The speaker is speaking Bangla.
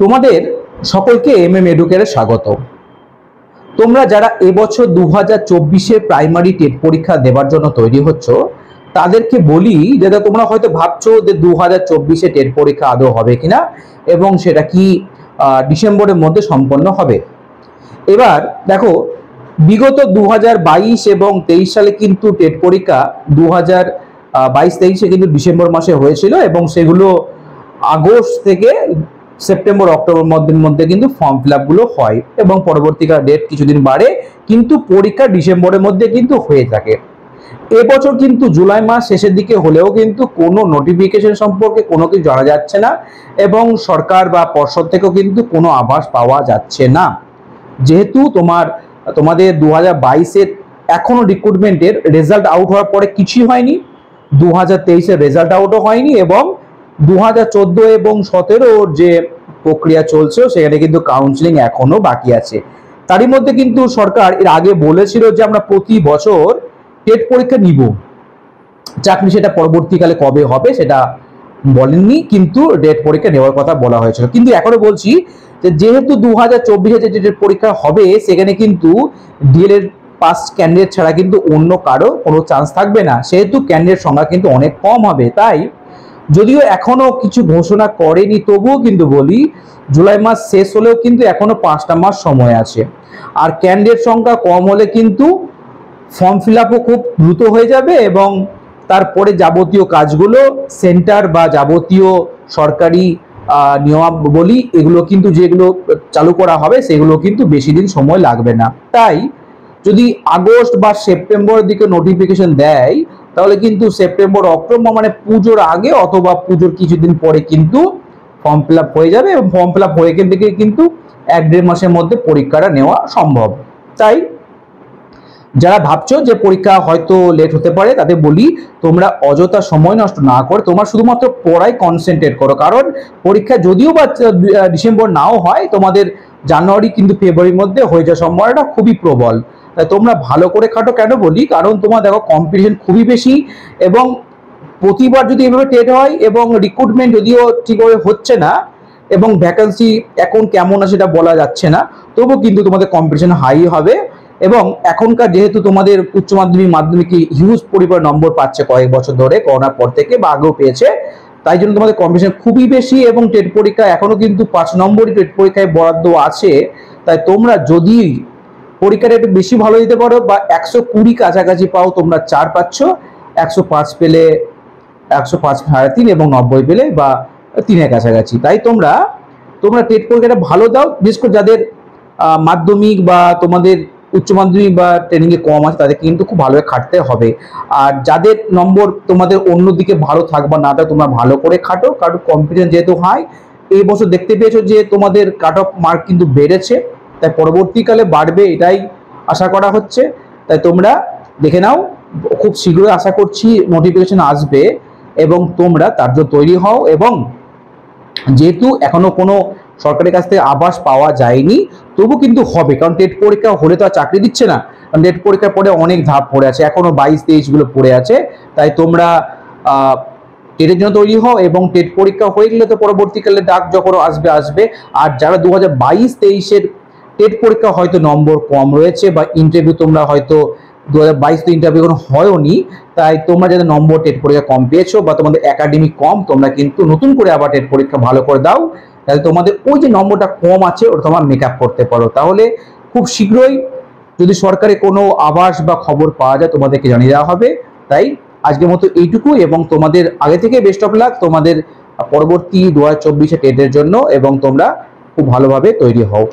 তোমাদের সকলকে এমএম এডুকেয়ারে স্বাগত। তোমরা যারা এবছর 2024-এর প্রাইমারি টেট পরীক্ষা দেওয়ার জন্য তৈরি হচ্ছ, তাদেরকে বলি যে তোমরা হয়তো ভাবছো যে 2024-এ টেট পরীক্ষা আদৌ হবে কিনা এবং সেটা কি ডিসেম্বরের মধ্যে সম্পন্ন হবে। এবার দেখো, বিগত 2022 এবং 23 সালে কিন্তু টেট পরীক্ষা 2022-23-এ কিন্তু ডিসেম্বর মাসে হয়েছিল এবং সেগুলো আগস্ট থেকে সেপ্টেম্বর অক্টোবর মধ্যে কিন্তু ফর্ম ফিল আপগুলো হয় এবং পরবর্তীকালে ডেট কিছুদিন বাড়ে, কিন্তু পরীক্ষা ডিসেম্বরের মধ্যে কিন্তু হয়ে থাকে। এবছর কিন্তু জুলাই মাস শেষের দিকে হলেও কিন্তু কোনো নোটিফিকেশন সম্পর্কে কোনো কিছু জানা যাচ্ছে না এবং সরকার বা পর্ষদ থেকেও কিন্তু কোনো আভাস পাওয়া যাচ্ছে না। যেহেতু তোমাদের 2022-এর এখনো রিক্রুটমেন্টের রেজাল্ট আউট হওয়ার পরে কিছুই হয়নি, 2023-এর রেজাল্ট আউটও হয়নি এবং 2014 এবং 17-র যে প্রক্রিয়া চলছে সেখানে কিন্তু কাউন্সিলিং এখনো বাকি আছে। তারই মধ্যে কিন্তু সরকার এর আগে বলেছিল যে আমরা প্রতি বছর টেট পরীক্ষা নিব, চাকরি সেটা পরবর্তীকালে কবে হবে সেটা বলেননি, কিন্তু টেট পরীক্ষা নেওয়ার কথা বলা হয়েছিল। কিন্তু এখনো বলছি যে যেহেতু 2024-এ যে টেট পরীক্ষা হবে সেখানে কিন্তু ডিএলএড পাস ক্যান্ডিডেট ছাড়া কিন্তু অন্য কারো কোনো চান্স থাকবে না, সেহেতু ক্যান্ডিডেট সংখ্যা কিন্তু অনেক কম হবে। তাই যদিও এখনো কিছু ঘোষণা করেনি, তবুও কিন্তু বলি জুলাই মাস শেষ হলেও কিন্তু এখনো 5টা মাস সময় আছে। আর ক্যান্ডিডেট সংখ্যা কম হলে কিন্তু ফর্ম ফিল আপও খুব দ্রুত হয়ে যাবে এবং তারপরে যাবতীয় কাজগুলো সেন্টার বা যাবতীয় সরকারি নিয়মাবলী এগুলো কিন্তু যেগুলো চালু করা হবে সেগুলো কিন্তু বেশি দিন সময় লাগবে না। তাই যদি আগস্ট বা সেপ্টেম্বরের দিকে নোটিফিকেশন দেয় তাহলে কিন্তু সেপ্টেম্বর অক্টোবর মানে পুজোর আগে অথবা পুজোর কিছুদিন পরে কিন্তু ফর্ম ফিল আপ হয়ে যাবে এবং ফর্ম ফিল আপ হয়ে থেকে কিন্তু 1-1.5 মাসের মধ্যে পরীক্ষাটা নেওয়া সম্ভব। তাই যারা ভাবছো যে পরীক্ষা হয়তো লেট হতে পারে তাদের বলি তোমরা অযথা সময় নষ্ট না করে তোমরা শুধুমাত্র পড়ায় কনসেন্ট্রেট করো, কারণ পরীক্ষা যদিও বা ডিসেম্বর নাও হয় তোমাদের জানুয়ারি কিন্তু ফেব্রুয়ারির মধ্যে হয়ে যাওয়ার সম্ভাবনাটা খুবই প্রবল। তাই তোমরা ভালো করে খাটো। কেন বলি, কারণ তোমার দেখো কম্পিটিশন খুবই বেশি এবং প্রতিবার যদি এভাবে টেট হয় এবং রিক্রুটমেন্ট যদিও ঠিকভাবে হচ্ছে না এবং ভ্যাকেন্সি এখন কেমন আছে সেটা বলা যাচ্ছে না, তবু কিন্তু তোমাদের কম্পিটিশন হাই হবে। এবং এখনকার যেহেতু তোমাদের উচ্চ মাধ্যমিক মাধ্যমিকে হিউজ পরিমাণ নম্বর পাচ্ছে কয়েক বছর ধরে করোনার পর থেকে বা আগেও পেয়েছে, তাই জন্য তোমাদের কম্পিটিশন খুবই বেশি এবং টেট পরীক্ষা এখনো কিন্তু 5 নম্বরই টেট পরীক্ষায় বরাদ্দ আছে। তাই তোমরা যদি পরীক্ষাটা একটু বেশি ভালো দিতে পারো বা 120 কাছাকাছি পাও, তোমরা 4 পাচ্ছ, 105 পেলে 105 3.5 এবং 90 পেলে বা 3-এর কাছাকাছি। তাই তোমরা টেট পরীক্ষাটা ভালো দাও, বিশেষ করে যাদের মাধ্যমিক বা তোমাদের উচ্চ মাধ্যমিক বা ট্রেনিং এ কম আছে তাদেরকে কিন্তু খুব ভালোভাবে খাটতে হবে। আর যাদের নম্বর তোমাদের অন্যদিকে ভালো থাকবা না, তোমরা ভালো করে খাটো, কারণ কম্পিটিশন যেহেতু হাই। এই বছর দেখতে পেয়েছো যে তোমাদের কাট অফ মার্ক কিন্তু বেড়েছে, তাই পরবর্তীকালে বাড়বে এটাই আশা করা হচ্ছে। তাই তোমরা দেখে নাও, খুব শীঘ্রই আশা করছি নোটিফিকেশন আসবে এবং তোমরা তার জন্য তৈরি হও। এবং যেহেতু এখনো কোনো সরকারের কাছ থেকে আভাস পাওয়া যায়নি, তবু কিন্তু হবে, কারণ টেট পরীক্ষা হলে তো আর চাকরি দিচ্ছে না, কারণ টেট পরীক্ষার পরে অনেক ধাপ পড়ে আছে, এখনো 22-23 গুলো পড়ে আছে। তাই তোমরা টেটের জন্য তৈরি হও এবং টেট পরীক্ষা হয়ে গেলে তো পরবর্তীকালে ডাক যখন আসবে। আর যারা 2022-23-এর টেট পরীক্ষা হয়তো নম্বর কম রয়েছে বা ইন্টারভিউ তোমরা হয়তো 2022 ইন্টারভিউ কোনো হয়নি, তাই তোমরা যাদের নম্বর টেট পরীক্ষা কম পেয়েছো বা তোমাদের একাডেমিক কম, তোমরা কিন্তু নতুন করে আবার টেট পরীক্ষা ভালো করে দাও, তাহলে তোমাদের ওই যে নম্বরটা কম আছে ওটা তোমরা মেক আপ করতে পারো। তাহলে খুব শীঘ্রই যদি সরকারি কোনো আভাস বা খবর পাওয়া যায় তোমাদেরকে জানিয়ে দেওয়া হবে। তাই আজকের মতো এইটুকু এবং তোমাদের আগে থেকে বেস্ট অফ লাক তোমাদের পরবর্তী 2024-এ টেটের জন্য এবং তোমরা খুব ভালোভাবে তৈরি হও।